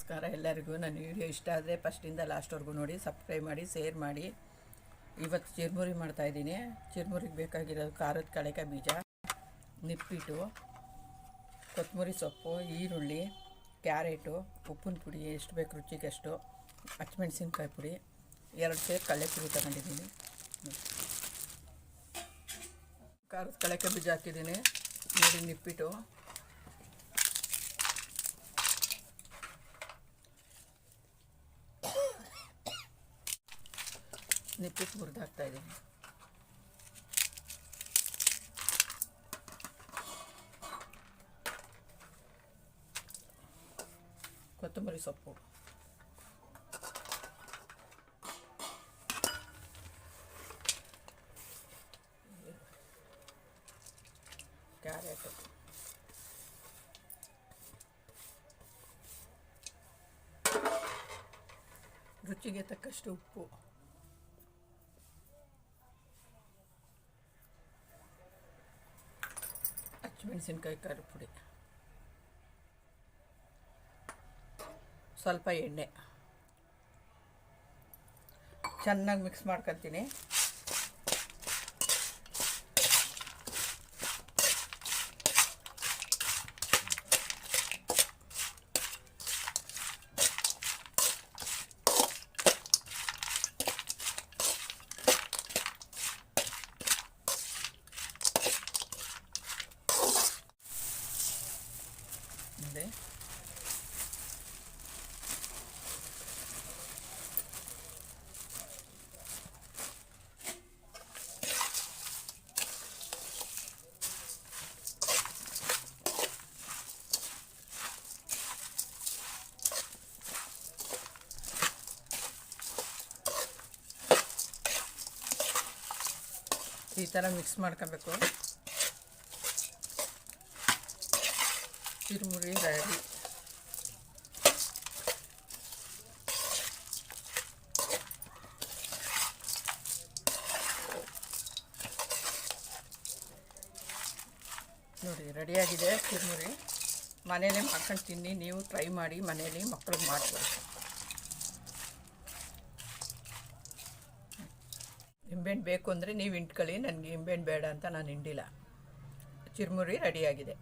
ನಮಸ್ಕಾರ ಎಲ್ಲರಿಗೂ. ನನ್ನ ವಿಡಿಯೋ ಇಷ್ಟ ಆದರೆ ಫಸ್ಟಿಂದ ಲಾಸ್ಟ್ವರೆಗೂ ನೋಡಿ, ಸಬ್ಸ್ಕ್ರೈಬ್ ಮಾಡಿ, ಶೇರ್ ಮಾಡಿ. ಇವತ್ತು ಚಿರ್ಮುರಿ ಮಾಡ್ತಾಯಿದ್ದೀನಿ. ಚಿರ್ಮುರಿಗೆ ಬೇಕಾಗಿರೋದು ಖಾರದ ಕಡಲೆಕಾಯಿ ಬೀಜ, ನಿಪ್ಪಿಟ್ಟು, ಕೊತ್ತಂಬರಿ ಸೊಪ್ಪು, ಈರುಳ್ಳಿ, ಕ್ಯಾರೆಟು, ಉಪ್ಪಿನ ಪುಡಿ ಎಷ್ಟು ಬೇಕು ರುಚಿಗೆ ಅಷ್ಟು, ಹಸಿಮೆಣ್ಸಿನ್ಕಾಯಿ ಪುಡಿ, 2 ಸೇರು ಕಡಲೆಪುರಿ ತಗೊಂಡಿದ್ದೀನಿ. ಖಾರದ ಕಡಲೆಕಾಯಿ ಬೀಜ ಹಾಕಿದ್ದೀನಿ ನೋಡಿ. ನಿಪ್ಪಿಟ್ಟು ಹುರಿದು ಹಾಕ್ತಾಯಿದ್ದೀನಿ. ಕೊತ್ತಂಬರಿ ಸೊಪ್ಪು, ಕ್ಯಾರೆಟು, ರುಚಿಗೆ ತಕ್ಕಷ್ಟು ಉಪ್ಪು, ಮೆಣಸಿನ್ಕಾಯಿ ಖಾರದ ಪುಡಿ, ಸ್ವಲ್ಪ ಎಣ್ಣೆ, ಚೆನ್ನಾಗಿ ಮಿಕ್ಸ್ ಮಾಡ್ಕೊತೀನಿ. ಈ ಥರ ಮಿಕ್ಸ್ ಮಾಡ್ಕೊಬೇಕು. ಚಿರುಮುರಿ ರೆಡಿ. ನೋಡಿ ರೆಡಿಯಾಗಿದೆ ಚಿರುಮುರಿ. ಮನೇಲೇ ಮಾಡ್ಕೊಂಡು ತಿನ್ನಿ, ನೀವು ಟ್ರೈ ಮಾಡಿ ಮನೇಲಿ, ಮಕ್ಕಳಿಗೆ ಮಾಡ್ಬೋದು. ನಿಂಬೆಹಣ್ಣು ಬೇಕು ಅಂದರೆ ನೀವು ಹಿಂಡ್ಕೊಳ್ಳಿ, ನನಗೆ ನಿಂಬೆಹಣ್ಣು ಬೇಡ ಅಂತ ನಾನು ಹಿಂಡಿಲ್ಲ. ಚಿರುಮುರಿ ರೆಡಿಯಾಗಿದೆ.